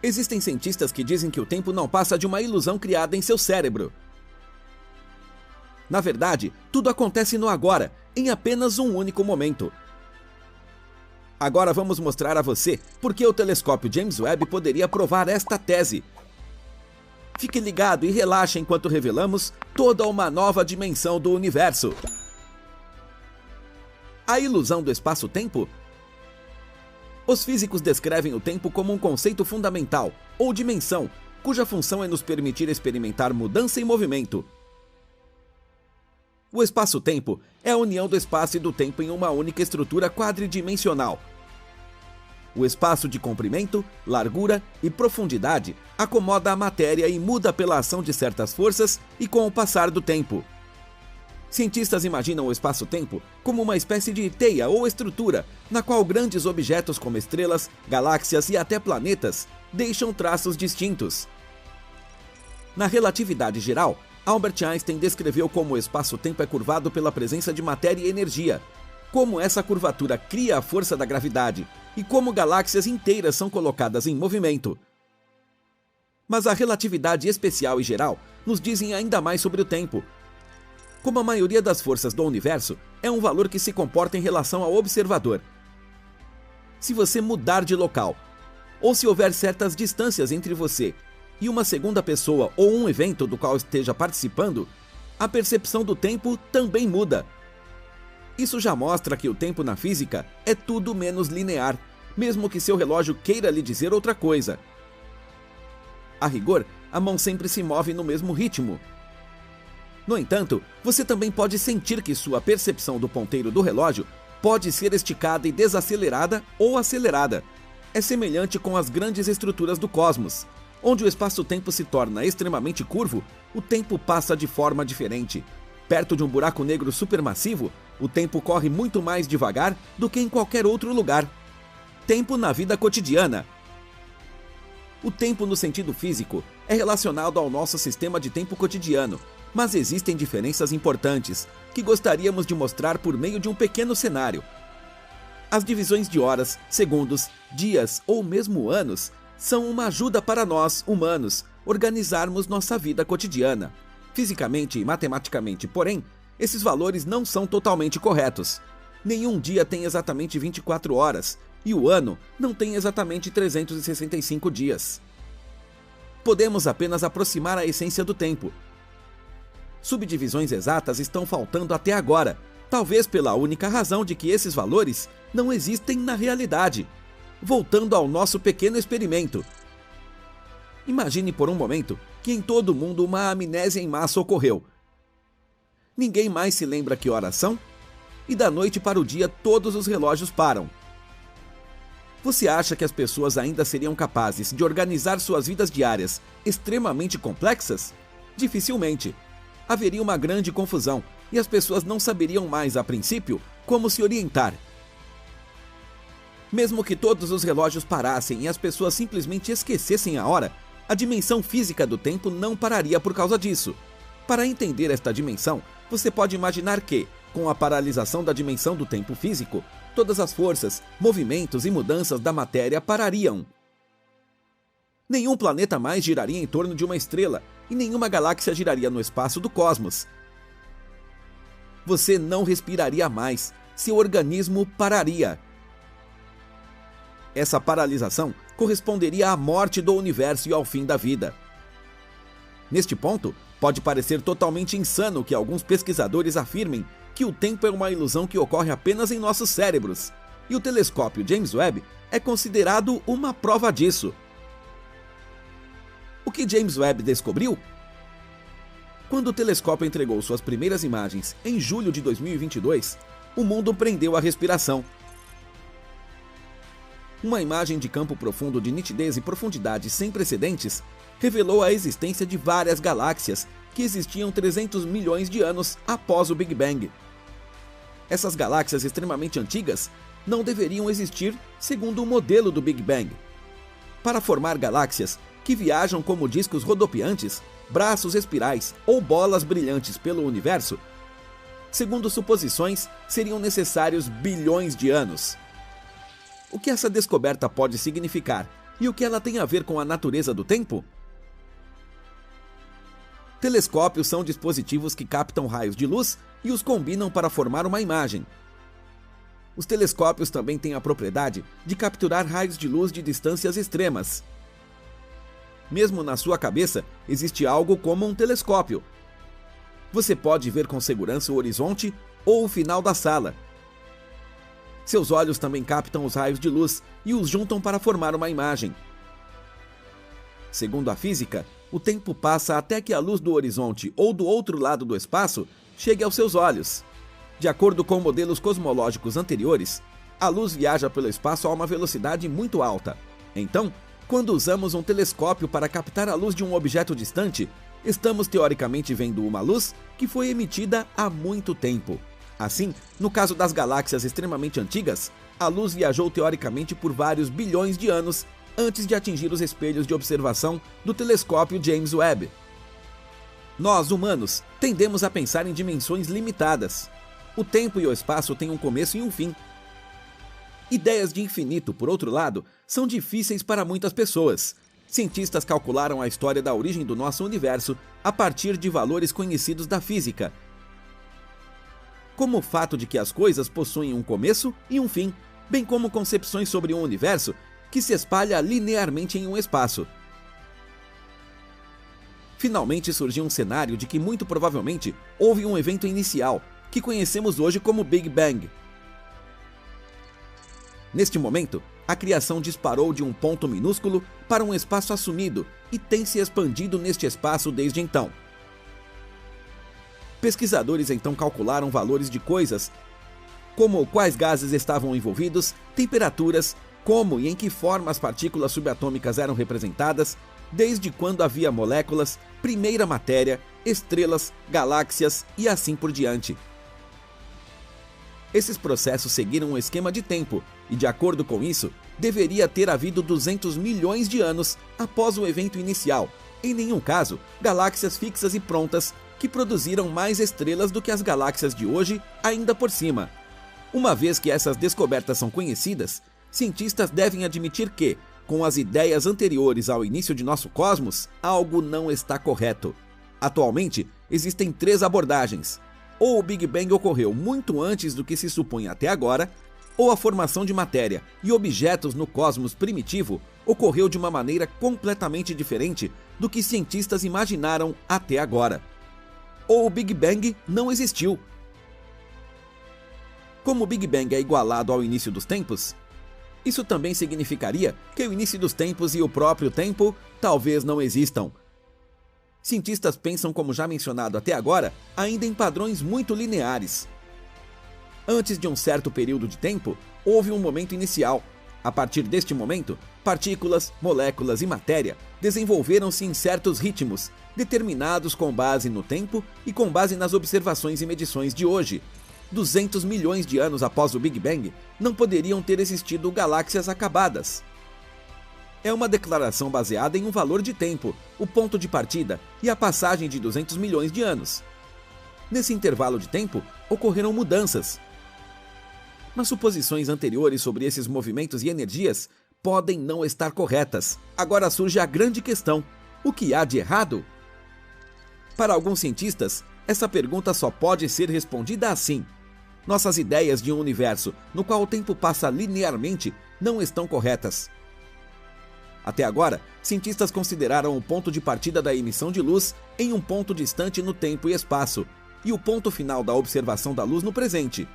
Existem cientistas que dizem que o tempo não passa de uma ilusão criada em seu cérebro. Na verdade, tudo acontece no agora, em apenas um único momento. Agora vamos mostrar a você por que o telescópio James Webb poderia provar esta tese. Fique ligado e relaxe enquanto revelamos toda uma nova dimensão do universo. A ilusão do espaço-tempo? Os físicos descrevem o tempo como um conceito fundamental, ou dimensão, cuja função é nos permitir experimentar mudança e movimento. O espaço-tempo é a união do espaço e do tempo em uma única estrutura quadridimensional. O espaço de comprimento, largura e profundidade acomoda a matéria e muda pela ação de certas forças e com o passar do tempo. Cientistas imaginam o espaço-tempo como uma espécie de teia ou estrutura, na qual grandes objetos como estrelas, galáxias e até planetas deixam traços distintos. Na relatividade geral, Albert Einstein descreveu como o espaço-tempo é curvado pela presença de matéria e energia, como essa curvatura cria a força da gravidade e como galáxias inteiras são colocadas em movimento. Mas a relatividade especial e geral nos dizem ainda mais sobre o tempo. Como a maioria das forças do universo, é um valor que se comporta em relação ao observador. Se você mudar de local, ou se houver certas distâncias entre você e uma segunda pessoa ou um evento do qual esteja participando, a percepção do tempo também muda. Isso já mostra que o tempo na física é tudo menos linear, mesmo que seu relógio queira lhe dizer outra coisa. A rigor, a mão sempre se move no mesmo ritmo. No entanto, você também pode sentir que sua percepção do ponteiro do relógio pode ser esticada e desacelerada ou acelerada. É semelhante com as grandes estruturas do cosmos. Onde o espaço-tempo se torna extremamente curvo, o tempo passa de forma diferente. Perto de um buraco negro supermassivo, o tempo corre muito mais devagar do que em qualquer outro lugar. Tempo na vida cotidiana. O tempo no sentido físico é relacionado ao nosso sistema de tempo cotidiano, mas existem diferenças importantes que gostaríamos de mostrar por meio de um pequeno cenário. As divisões de horas, segundos, dias ou mesmo anos são uma ajuda para nós, humanos, organizarmos nossa vida cotidiana. Fisicamente e matematicamente, porém, esses valores não são totalmente corretos. Nenhum dia tem exatamente 24 horas, e o ano não tem exatamente 365 dias. Podemos apenas aproximar a essência do tempo. Subdivisões exatas estão faltando até agora, talvez pela única razão de que esses valores não existem na realidade. Voltando ao nosso pequeno experimento. Imagine por um momento que em todo o mundo uma amnésia em massa ocorreu. Ninguém mais se lembra que horas são, e da noite para o dia todos os relógios param. Você acha que as pessoas ainda seriam capazes de organizar suas vidas diárias extremamente complexas? Dificilmente. Haveria uma grande confusão e as pessoas não saberiam mais, a princípio, como se orientar. Mesmo que todos os relógios parassem e as pessoas simplesmente esquecessem a hora, a dimensão física do tempo não pararia por causa disso. Para entender esta dimensão, você pode imaginar que, com a paralisação da dimensão do tempo físico, todas as forças, movimentos e mudanças da matéria parariam. Nenhum planeta mais giraria em torno de uma estrela e nenhuma galáxia giraria no espaço do cosmos. Você não respiraria mais, seu organismo pararia. Essa paralisação corresponderia à morte do universo e ao fim da vida. Neste ponto, pode parecer totalmente insano que alguns pesquisadores afirmem que o tempo é uma ilusão que ocorre apenas em nossos cérebros, e o telescópio James Webb é considerado uma prova disso. O que James Webb descobriu? Quando o telescópio entregou suas primeiras imagens em julho de 2022, o mundo prendeu a respiração. Uma imagem de campo profundo de nitidez e profundidade sem precedentes revelou a existência de várias galáxias que existiam 300 milhões de anos após o Big Bang. Essas galáxias extremamente antigas não deveriam existir segundo o modelo do Big Bang. Para formar galáxias que viajam como discos rodopiantes, braços espirais ou bolas brilhantes pelo universo, segundo suposições, seriam necessários bilhões de anos. O que essa descoberta pode significar E o que ela tem a ver com a natureza do tempo? Telescópios são dispositivos que captam raios de luz e os combinam para formar uma imagem. Os telescópios também têm a propriedade de capturar raios de luz de distâncias extremas. Mesmo na sua cabeça, existe algo como um telescópio. Você pode ver com segurança o horizonte ou o final da sala. Seus olhos também captam os raios de luz e os juntam para formar uma imagem. Segundo a física, o tempo passa até que a luz do horizonte ou do outro lado do espaço chegue aos seus olhos. De acordo com modelos cosmológicos anteriores, a luz viaja pelo espaço a uma velocidade muito alta. Então, quando usamos um telescópio para captar a luz de um objeto distante, estamos teoricamente vendo uma luz que foi emitida há muito tempo. Assim, no caso das galáxias extremamente antigas, a luz viajou teoricamente por vários bilhões de anos antes de atingir os espelhos de observação do telescópio James Webb. Nós, humanos, tendemos a pensar em dimensões limitadas. O tempo e o espaço têm um começo e um fim. Ideias de infinito, por outro lado, são difíceis para muitas pessoas. Cientistas calcularam a história da origem do nosso universo a partir de valores conhecidos da física, como o fato de que as coisas possuem um começo e um fim, bem como concepções sobre um universo que se espalha linearmente em um espaço. Finalmente surgiu um cenário de que muito provavelmente houve um evento inicial, que conhecemos hoje como Big Bang. Neste momento, a criação disparou de um ponto minúsculo para um espaço assumido e tem se expandido neste espaço desde então. Pesquisadores então calcularam valores de coisas como quais gases estavam envolvidos, temperaturas, como e em que forma as partículas subatômicas eram representadas, desde quando havia moléculas, primeira matéria, estrelas, galáxias e assim por diante. Esses processos seguiram um esquema de tempo e, de acordo com isso, deveria ter havido 200 milhões de anos após o evento inicial. Em nenhum caso, galáxias fixas e prontas que produziram mais estrelas do que as galáxias de hoje ainda por cima. Uma vez que essas descobertas são conhecidas, cientistas devem admitir que, com as ideias anteriores ao início de nosso cosmos, algo não está correto. Atualmente, existem 3 abordagens. Ou o Big Bang ocorreu muito antes do que se supõe até agora, ou a formação de matéria e objetos no cosmos primitivo ocorreu de uma maneira completamente diferente do que cientistas imaginaram até agora. Ou o Big Bang não existiu. Como o Big Bang é igualado ao início dos tempos, isso também significaria que o início dos tempos e o próprio tempo talvez não existam. Cientistas pensam, como já mencionado até agora, ainda em padrões muito lineares. Antes de um certo período de tempo, houve um momento inicial. A partir deste momento, partículas, moléculas e matéria desenvolveram-se em certos ritmos, determinados com base no tempo e com base nas observações e medições de hoje. 200 milhões de anos após o Big Bang, não poderiam ter existido galáxias acabadas. É uma declaração baseada em um valor de tempo, o ponto de partida e a passagem de 200 milhões de anos. Nesse intervalo de tempo, ocorreram mudanças. Mas suposições anteriores sobre esses movimentos e energias podem não estar corretas. Agora surge a grande questão: o que há de errado? Para alguns cientistas, essa pergunta só pode ser respondida assim: nossas ideias de um universo no qual o tempo passa linearmente não estão corretas. Até agora, cientistas consideraram o ponto de partida da emissão de luz em um ponto distante no tempo e espaço, e o ponto final da observação da luz no presente.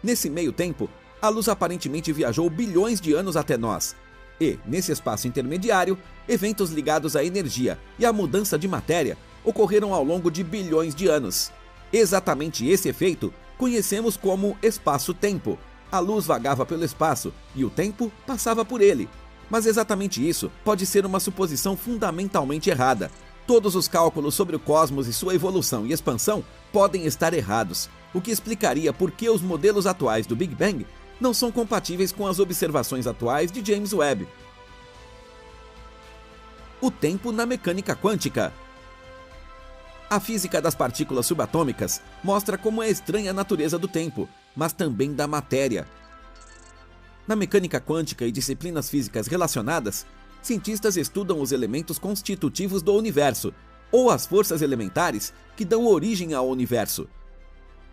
Nesse meio tempo, a luz aparentemente viajou bilhões de anos até nós, e, nesse espaço intermediário, eventos ligados à energia e à mudança de matéria ocorreram ao longo de bilhões de anos. Exatamente esse efeito conhecemos como espaço-tempo. A luz vagava pelo espaço e o tempo passava por ele. Mas exatamente isso pode ser uma suposição fundamentalmente errada. Todos os cálculos sobre o cosmos e sua evolução e expansão podem estar errados, o que explicaria por que os modelos atuais do Big Bang não são compatíveis com as observações atuais de James Webb. O tempo na mecânica quântica. A física das partículas subatômicas mostra como é estranha a natureza do tempo, mas também da matéria. Na mecânica quântica e disciplinas físicas relacionadas, cientistas estudam os elementos constitutivos do universo, ou as forças elementares que dão origem ao universo.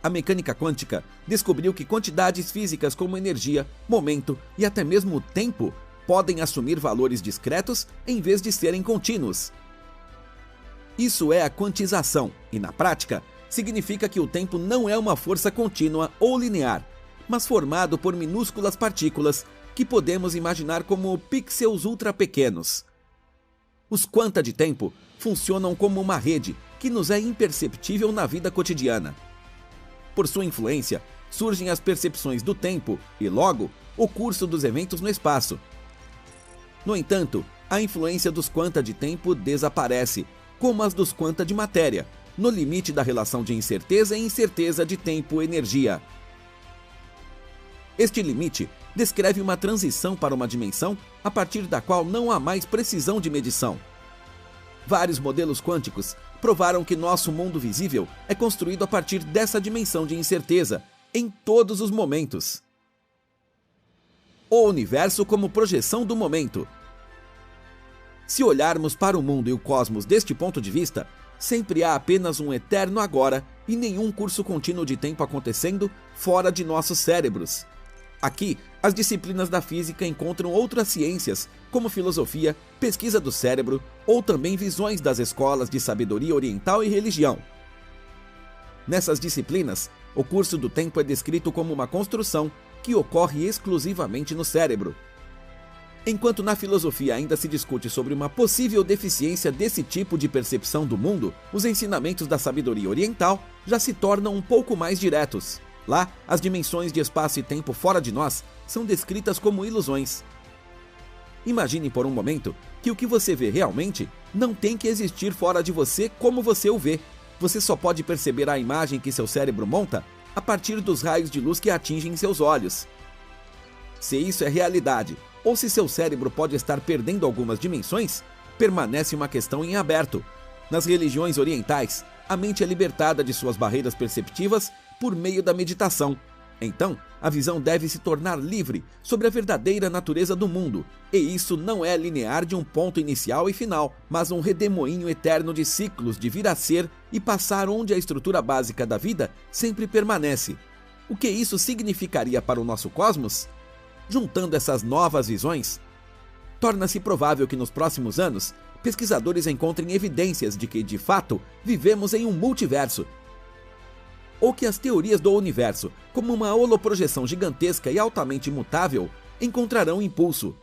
A mecânica quântica descobriu que quantidades físicas como energia, momento e até mesmo tempo podem assumir valores discretos em vez de serem contínuos. Isso é a quantização, e na prática, significa que o tempo não é uma força contínua ou linear, mas formado por minúsculas partículas que podemos imaginar como pixels ultra pequenos. Os quanta de tempo funcionam como uma rede que nos é imperceptível na vida cotidiana. Por sua influência, surgem as percepções do tempo e, logo, o curso dos eventos no espaço. No entanto, a influência dos quanta de tempo desaparece, como as dos quanta de matéria, no limite da relação de incerteza e incerteza de tempo-energia. Este limite descreve uma transição para uma dimensão a partir da qual não há mais precisão de medição. Vários modelos quânticos provaram que nosso mundo visível é construído a partir dessa dimensão de incerteza, em todos os momentos. O universo como projeção do momento. Se olharmos para o mundo e o cosmos deste ponto de vista, sempre há apenas um eterno agora e nenhum curso contínuo de tempo acontecendo fora de nossos cérebros. Aqui, as disciplinas da física encontram outras ciências, como filosofia, pesquisa do cérebro ou também visões das escolas de sabedoria oriental e religião. Nessas disciplinas, o curso do tempo é descrito como uma construção que ocorre exclusivamente no cérebro. Enquanto na filosofia ainda se discute sobre uma possível deficiência desse tipo de percepção do mundo, os ensinamentos da sabedoria oriental já se tornam um pouco mais diretos. Lá, as dimensões de espaço e tempo fora de nós são descritas como ilusões. Imagine por um momento que o que você vê realmente não tem que existir fora de você como você o vê. Você só pode perceber a imagem que seu cérebro monta a partir dos raios de luz que atingem seus olhos. Se isso é realidade, ou se seu cérebro pode estar perdendo algumas dimensões, permanece uma questão em aberto. Nas religiões orientais, a mente é libertada de suas barreiras perceptivas por meio da meditação. Então, a visão deve se tornar livre sobre a verdadeira natureza do mundo, e isso não é linear de um ponto inicial e final, mas um redemoinho eterno de ciclos de vir a ser e passar onde a estrutura básica da vida sempre permanece. O que isso significaria para o nosso cosmos? Juntando essas novas visões, torna-se provável que nos próximos anos, pesquisadores encontrem evidências de que, de fato, vivemos em um multiverso, ou que as teorias do universo, como uma holoprojeção gigantesca e altamente imutável, encontrarão impulso.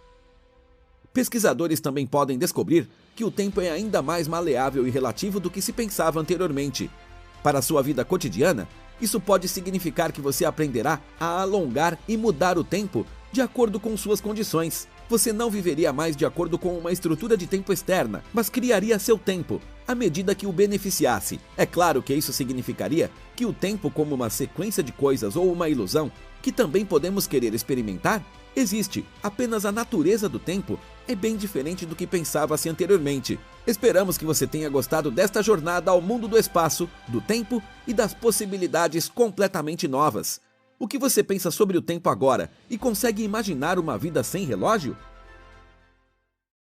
Pesquisadores também podem descobrir que o tempo é ainda mais maleável e relativo do que se pensava anteriormente. Para a sua vida cotidiana, isso pode significar que você aprenderá a alongar e mudar o tempo de acordo com suas condições. Você não viveria mais de acordo com uma estrutura de tempo externa, mas criaria seu tempo, à medida que o beneficiasse. É claro que isso significaria que o tempo como uma sequência de coisas ou uma ilusão, que também podemos querer experimentar, existe. Apenas a natureza do tempo é bem diferente do que pensava-se anteriormente. Esperamos que você tenha gostado desta jornada ao mundo do espaço, do tempo e das possibilidades completamente novas. O que você pensa sobre o tempo agora e consegue imaginar uma vida sem relógio?